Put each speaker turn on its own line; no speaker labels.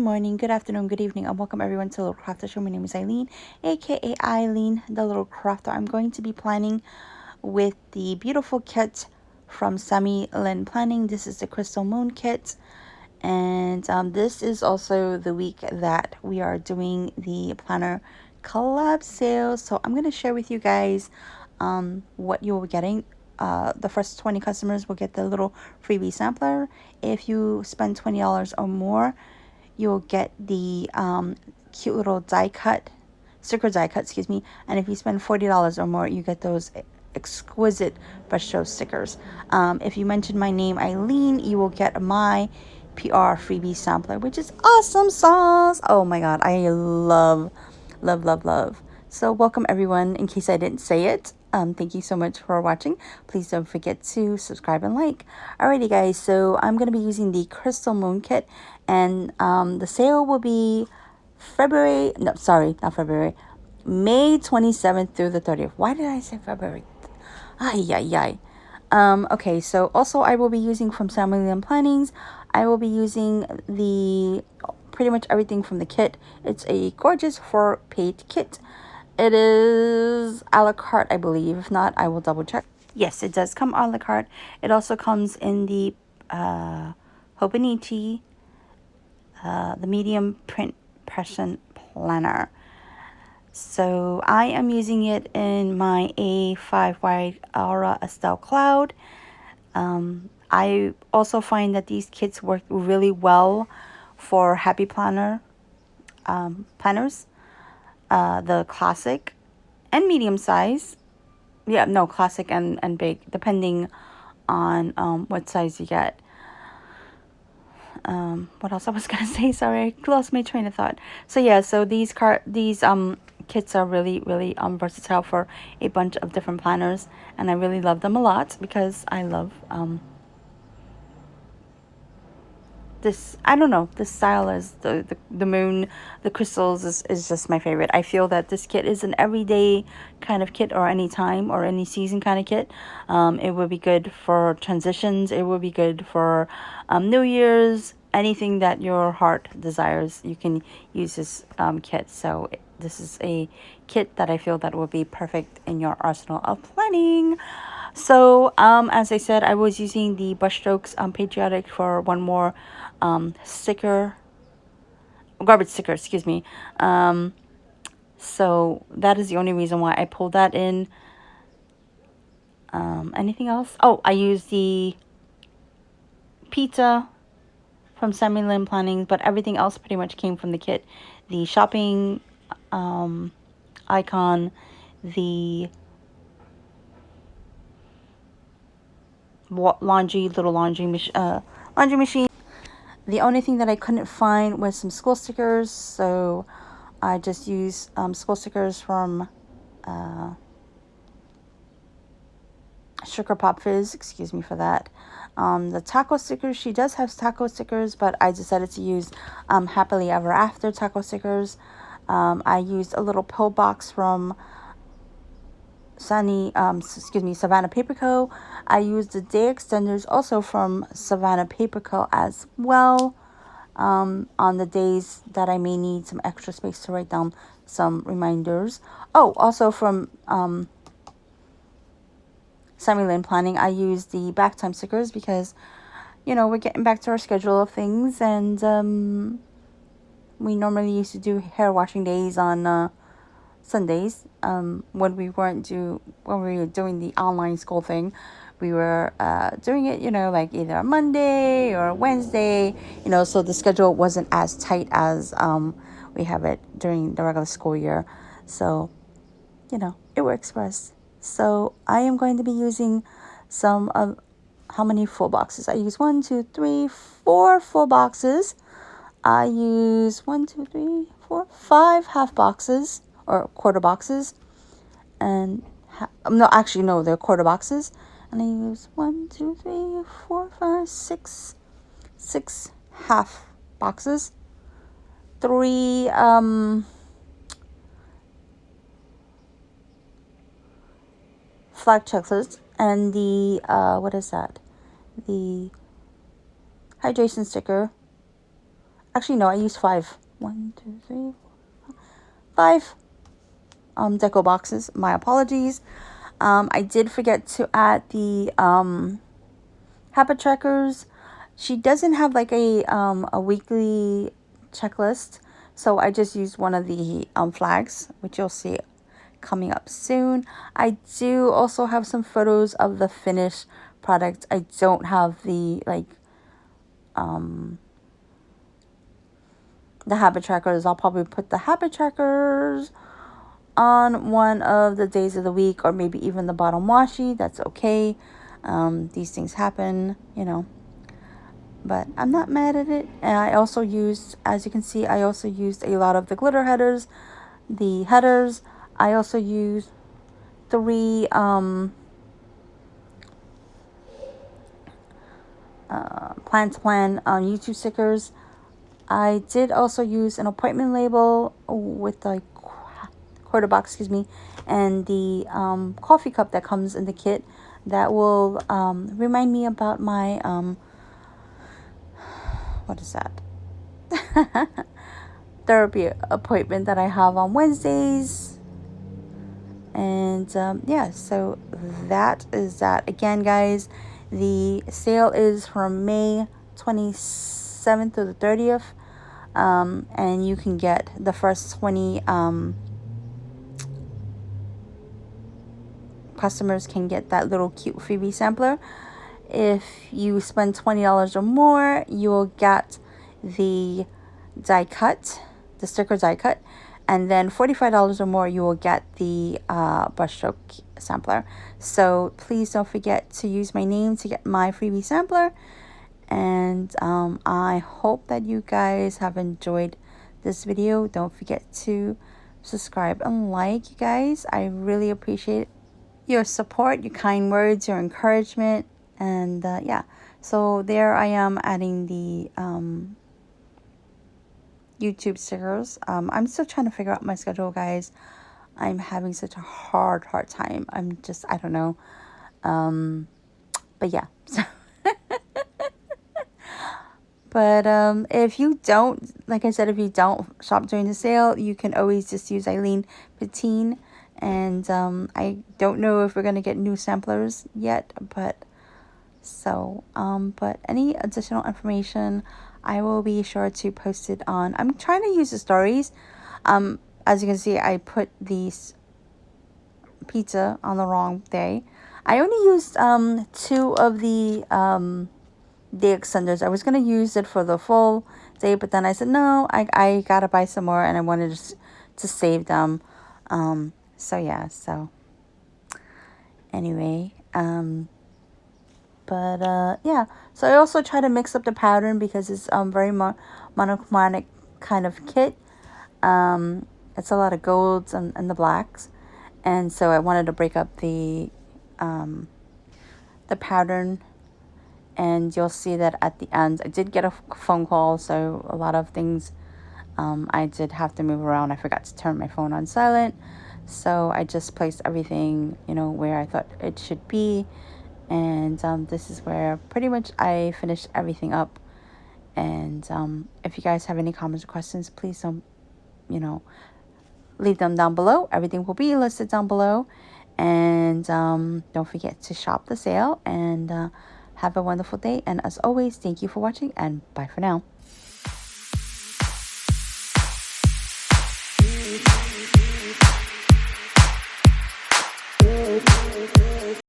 Good morning, good afternoon, good evening, and welcome everyone to Little Crafter Show. My name is Eileen, aka Eileen, the Little Crafter. I'm going to be planning with the beautiful kit from Sammy Lynn Planning. This is the Crystal Moon kit, and this is also the week that we are doing the planner collab sale. So I'm going to share with you guys what you'll be getting. The first 20 customers will get the little freebie sampler. If you spend $20 or more, you'll get the cute little sticker die cut, excuse me. And if you spend $40 or more, you get those exquisite brush stroke stickers. If you mention my name, Eileen, you will get my PR freebie sampler, which is awesome sauce. Oh my god, I love, love, love, love. So welcome everyone. In case I didn't say it, thank you so much for watching. Please don't forget to subscribe and like. Alrighty guys, so I'm going to be using the Crystal Moon kit, and the sale will be May 27th through the 30th. Why did I say February? Ay, ay, ay. Okay, so also I will be using from Sammy Lynn Plannings. I will be using pretty much everything from the kit. It's a gorgeous 4-page kit. It is a la carte, I believe. If not, I will double check. Yes, it does come a la carte. It also comes in the Hobonichi, the medium print impression planner. So I am using it in my A5 wide Arua Estelle cloud. I also find that these kits work really well for happy planners, the classic and medium size. Yeah, no, classic and big, depending on what size you get. What else I was gonna say? Sorry, I lost my train of thought. So yeah, so these kits are really versatile for a bunch of different planners, and I really love them a lot because I love this. I don't know, this style is the moon, the crystals is just my favorite. I feel that this kit is an everyday kind of kit, or any time or any season kind of kit. It would be good for transitions. It would be good for New Year's. Anything that your heart desires, you can use this kit. So this is a kit that I feel that will be perfect in your arsenal of planning. So as I said, I was using the brushstrokes patriotic for one more garbage sticker, excuse me. So that is the only reason why I pulled that in. Anything else? Oh, I used the pizza from Sammy Lynn Planning, but everything else pretty much came from the kit. The shopping icon, the little laundry machine. The only thing that I couldn't find was some school stickers, so I just used school stickers from Sugar Pop Fizz, excuse me for that. The taco stickers, she does have taco stickers, but I decided to use Happily Ever After taco stickers. I used a little pill box from Savannah Paper Co. I used the day extenders also from Savannah Paper Co. as well. On the days that I may need some extra space to write down some reminders. Oh, also from Sammy Lynn Planning, I used the back time stickers because, you know, we're getting back to our schedule of things, and we normally used to do hair washing days on Sundays. When we were doing the online school thing, we were doing it, you know, like either a Monday or a Wednesday, you know, so the schedule wasn't as tight as we have it during the regular school year. So, you know, it works for us. So I am going to be using some of, how many full boxes? I use 1, 2, 3, 4 full boxes. I use 1, 2, 3, 4, 5 half boxes or quarter boxes, and they're quarter boxes. And I use 1, 2, 3, 4, 5, 6 half boxes, 3 flag checklists, and the what is that? The hydration sticker, Actually, no, I used 5. 1, 2, 3, 5 deco boxes. My apologies. I did forget to add the habit trackers. She doesn't have like a weekly checklist, so I just used one of the flags, which you'll see coming up soon. I do also have some photos of the finished product. I don't have the the habit trackers. I'll probably put the habit trackers on one of the days of the week, or maybe even the bottom washi. That's okay. These things happen, you know, but I'm not mad at it. And I also used, as you can see, I also used a lot of the glitter headers, the headers. I also used 3 plan to plan YouTube stickers. I did also use an appointment label with the quarter box, excuse me, and the coffee cup that comes in the kit that will remind me about my what is that? Therapy appointment that I have on Wednesdays. And yeah, so that is that. Again, guys, the sale is from May 27th to the 30th. And you can get the first 20 customers can get that little cute freebie sampler. If you spend $20 or more, you will get the die cut, the sticker die cut, and then $45 or more, you will get the brushstroke sampler. So please don't forget to use my name to get my freebie sampler. And I hope that you guys have enjoyed this video. Don't forget to subscribe and like, you guys. I really appreciate your support, your kind words, your encouragement. And yeah, so there I am adding the YouTube stickers. I'm still trying to figure out my schedule, guys. I'm having such a hard time. I don't know. But yeah. But if you don't, like I said, if you don't shop during the sale, you can always just use Eileen Patine. And I don't know if we're going to get new samplers yet, but but any additional information, I will be sure to post it on. I'm trying to use the stories. As you can see, I put these pizza on the wrong day. I only used 2 of the day extenders. I was going to use it for the full day, but then I said, no, I gotta buy some more, and I wanted to save them. So yeah, so anyway, but yeah, so I also try to mix up the pattern because it's very monochromatic kind of kit. It's a lot of golds and the blacks, and so I wanted to break up the pattern. And you'll see that at the end, I did get a phone call, so a lot of things I did have to move around. I forgot to turn my phone on silent, so I just placed everything, you know, where I thought it should be. And this is where pretty much I finished everything up. And if you guys have any comments or questions, please don't, you know, leave them down below. Everything will be listed down below. And don't forget to shop the sale, and have a wonderful day. And as always, thank you for watching, and bye for now.